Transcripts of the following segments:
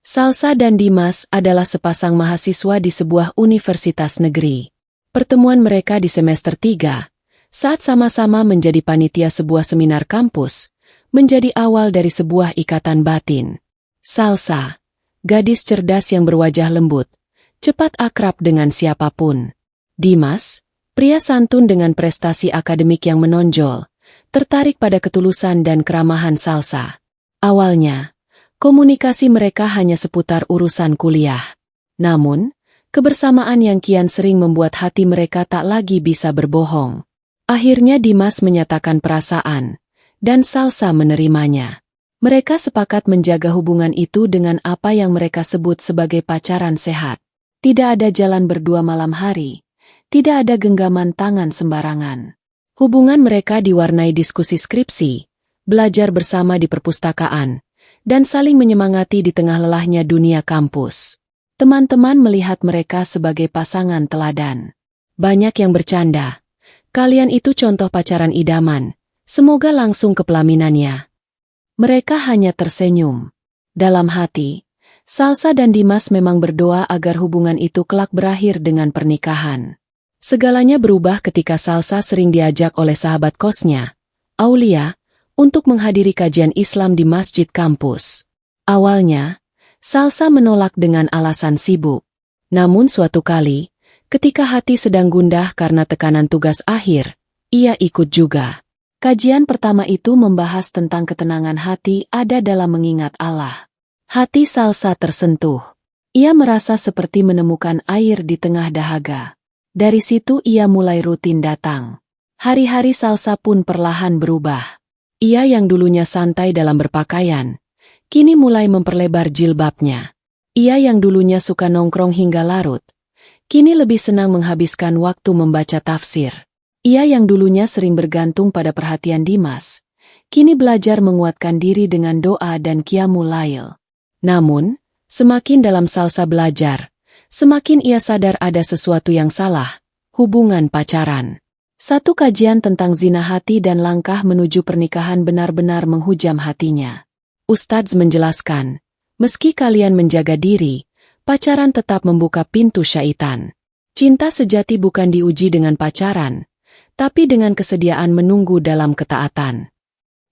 Salsa dan Dimas adalah sepasang mahasiswa di sebuah universitas negeri. Pertemuan mereka di semester 3, saat sama-sama menjadi panitia sebuah seminar kampus, menjadi awal dari sebuah ikatan batin. Salsa, gadis cerdas yang berwajah lembut, cepat akrab dengan siapapun. Dimas, pria santun dengan prestasi akademik yang menonjol, tertarik pada ketulusan dan keramahan Salsa. Awalnya, komunikasi mereka hanya seputar urusan kuliah. Namun, kebersamaan yang kian sering membuat hati mereka tak lagi bisa berbohong. Akhirnya Dimas menyatakan perasaan, dan Salsa menerimanya. Mereka sepakat menjaga hubungan itu dengan apa yang mereka sebut sebagai pacaran sehat. Tidak ada jalan berdua malam hari, tidak ada genggaman tangan sembarangan. Hubungan mereka diwarnai diskusi skripsi, belajar bersama di perpustakaan, dan saling menyemangati di tengah lelahnya dunia kampus. Teman-teman melihat mereka sebagai pasangan teladan. Banyak yang bercanda, "Kalian itu contoh pacaran idaman, semoga langsung ke pelaminannya." Mereka hanya tersenyum. Dalam hati, Salsa dan Dimas memang berdoa agar hubungan itu kelak berakhir dengan pernikahan. Segalanya berubah ketika Salsa sering diajak oleh sahabat kosnya, Aulia, untuk menghadiri kajian Islam di masjid kampus. Awalnya, Salsa menolak dengan alasan sibuk. Namun suatu kali, ketika hati sedang gundah karena tekanan tugas akhir, ia ikut juga. Kajian pertama itu membahas tentang ketenangan hati ada dalam mengingat Allah. Hati Salsa tersentuh. Ia merasa seperti menemukan air di tengah dahaga. Dari situ ia mulai rutin datang. Hari-hari Salsa pun perlahan berubah. Ia yang dulunya santai dalam berpakaian, kini mulai memperlebar jilbabnya. Ia yang dulunya suka nongkrong hingga larut, kini lebih senang menghabiskan waktu membaca tafsir. Ia yang dulunya sering bergantung pada perhatian Dimas, kini belajar menguatkan diri dengan doa dan qiyamul lail. Namun, semakin dalam Salsa belajar, semakin ia sadar ada sesuatu yang salah, hubungan pacaran. Satu kajian tentang zina hati dan langkah menuju pernikahan benar-benar menghujam hatinya. Ustadz menjelaskan, meski kalian menjaga diri, pacaran tetap membuka pintu syaitan. Cinta sejati bukan diuji dengan pacaran, tapi dengan kesediaan menunggu dalam ketaatan.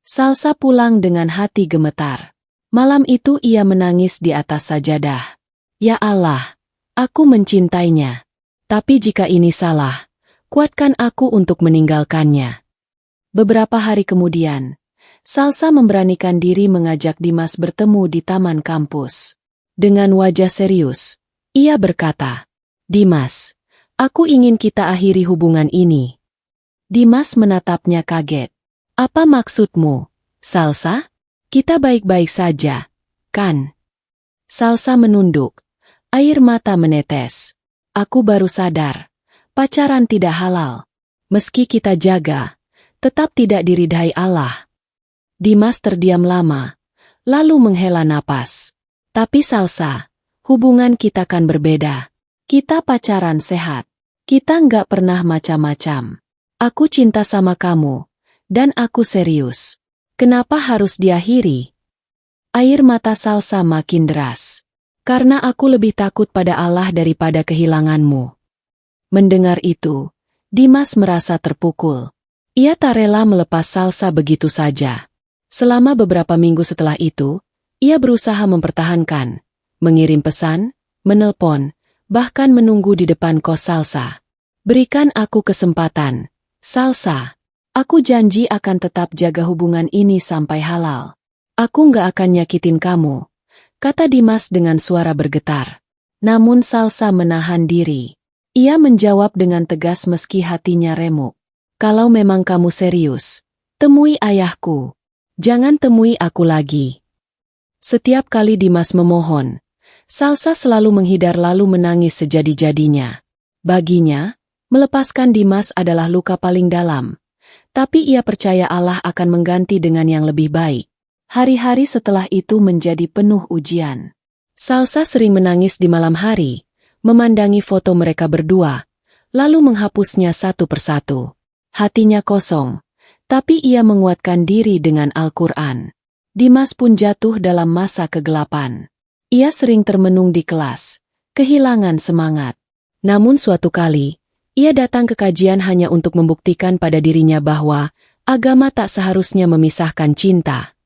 Salsa pulang dengan hati gemetar. Malam itu ia menangis di atas sajadah. Ya Allah, aku mencintainya. Tapi jika ini salah, kuatkan aku untuk meninggalkannya. Beberapa hari kemudian, Salsa memberanikan diri mengajak Dimas bertemu di taman kampus. Dengan wajah serius, ia berkata, "Dimas, aku ingin kita akhiri hubungan ini." Dimas menatapnya kaget. "Apa maksudmu, Salsa? Kita baik-baik saja, kan?" Salsa menunduk, air mata menetes. "Aku baru sadar. Pacaran tidak halal. Meski kita jaga, tetap tidak diridhai Allah." Dimas terdiam lama, lalu menghela napas. "Tapi Salsa, hubungan kita kan berbeda. Kita pacaran sehat. Kita nggak pernah macam-macam. Aku cinta sama kamu, dan aku serius. Kenapa harus diakhiri?" Air mata Salsa makin deras. "Karena aku lebih takut pada Allah daripada kehilanganmu." Mendengar itu, Dimas merasa terpukul. Ia tak rela melepas Salsa begitu saja. Selama beberapa minggu setelah itu, ia berusaha mempertahankan, mengirim pesan, menelpon, bahkan menunggu di depan kos Salsa. "Berikan aku kesempatan, Salsa. Aku janji akan tetap jaga hubungan ini sampai halal. Aku nggak akan nyakitin kamu," kata Dimas dengan suara bergetar. Namun Salsa menahan diri. Ia menjawab dengan tegas meski hatinya remuk. "Kalau memang kamu serius, temui ayahku. Jangan temui aku lagi." Setiap kali Dimas memohon, Salsa selalu menghindar lalu menangis sejadi-jadinya. Baginya, melepaskan Dimas adalah luka paling dalam. Tapi ia percaya Allah akan mengganti dengan yang lebih baik. Hari-hari setelah itu menjadi penuh ujian. Salsa sering menangis di malam hari, memandangi foto mereka berdua, lalu menghapusnya satu persatu. Hatinya kosong, tapi ia menguatkan diri dengan Al-Quran. Dimas pun jatuh dalam masa kegelapan. Ia sering termenung di kelas, kehilangan semangat. Namun suatu kali, ia datang ke kajian hanya untuk membuktikan pada dirinya bahwa agama tak seharusnya memisahkan cinta.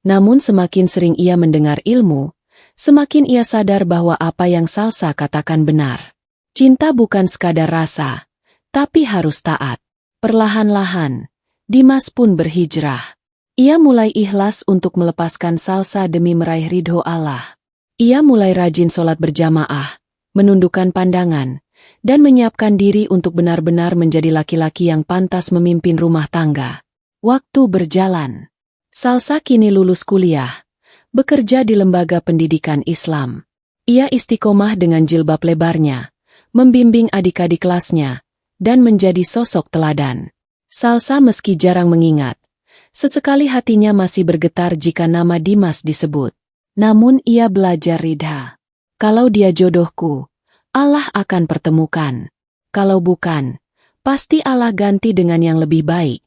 Namun semakin sering ia mendengar ilmu, semakin ia sadar bahwa apa yang Salsa katakan benar. Cinta bukan sekadar rasa, tapi harus taat. Perlahan-lahan, Dimas pun berhijrah. Ia mulai ikhlas untuk melepaskan Salsa demi meraih ridho Allah. Ia mulai rajin sholat berjamaah, menundukkan pandangan, dan menyiapkan diri untuk benar-benar menjadi laki-laki yang pantas memimpin rumah tangga. Waktu berjalan. Salsa kini lulus kuliah, bekerja di lembaga pendidikan Islam. Ia istiqomah dengan jilbab lebarnya, membimbing adik-adik kelasnya, dan menjadi sosok teladan. Salsa meski jarang mengingat, sesekali hatinya masih bergetar jika nama Dimas disebut. Namun ia belajar ridha. Kalau dia jodohku, Allah akan pertemukan. Kalau bukan, pasti Allah ganti dengan yang lebih baik.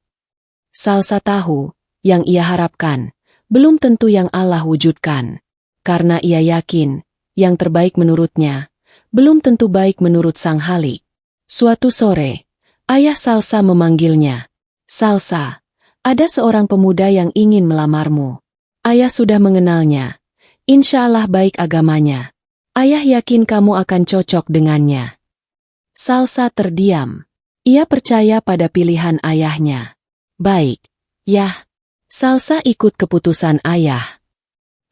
Salsa tahu, yang ia harapkan, belum tentu yang Allah wujudkan. Karena ia yakin, yang terbaik menurutnya, belum tentu baik menurut Sang Halik. Suatu sore, ayah Salsa memanggilnya. Salsa, ada seorang pemuda yang ingin melamarmu. Ayah sudah mengenalnya. Insya Allah baik agamanya. Ayah yakin kamu akan cocok dengannya. Salsa terdiam. Ia percaya pada pilihan ayahnya. Baik, Yah. Salsa ikut keputusan ayah.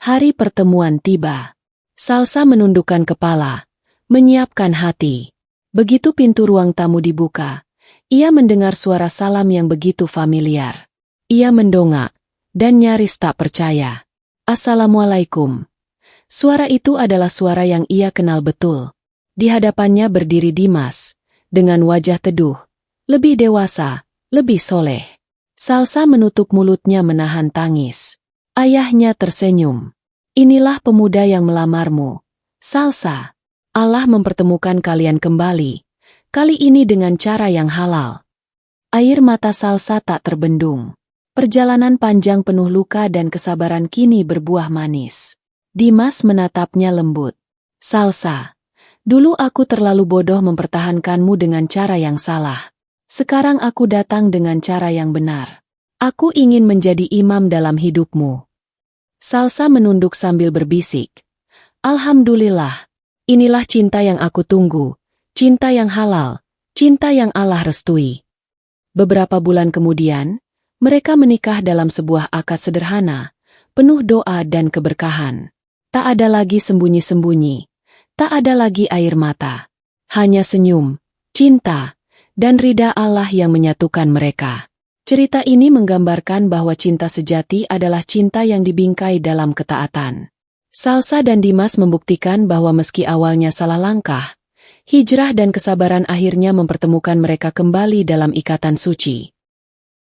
Hari pertemuan tiba. Salsa menundukkan kepala, menyiapkan hati. Begitu pintu ruang tamu dibuka, ia mendengar suara salam yang begitu familiar. Ia mendongak, dan nyaris tak percaya. Assalamualaikum. Suara itu adalah suara yang ia kenal betul. Di hadapannya berdiri Dimas, dengan wajah teduh, lebih dewasa, lebih soleh. Salsa menutup mulutnya menahan tangis. Ayahnya tersenyum. Inilah pemuda yang melamarmu, Salsa. Allah mempertemukan kalian kembali, kali ini dengan cara yang halal. Air mata Salsa tak terbendung. Perjalanan panjang penuh luka dan kesabaran kini berbuah manis. Dimas menatapnya lembut. Salsa, dulu aku terlalu bodoh mempertahankanmu dengan cara yang salah. Sekarang aku datang dengan cara yang benar. Aku ingin menjadi imam dalam hidupmu. Salsa menunduk sambil berbisik. Alhamdulillah, inilah cinta yang aku tunggu, cinta yang halal, cinta yang Allah restui. Beberapa bulan kemudian, mereka menikah dalam sebuah akad sederhana, penuh doa dan keberkahan. Tak ada lagi sembunyi-sembunyi, tak ada lagi air mata. Hanya senyum, cinta, dan ridha Allah yang menyatukan mereka. Cerita ini menggambarkan bahwa cinta sejati adalah cinta yang dibingkai dalam ketaatan. Salsa dan Dimas membuktikan bahwa meski awalnya salah langkah, hijrah dan kesabaran akhirnya mempertemukan mereka kembali dalam ikatan suci.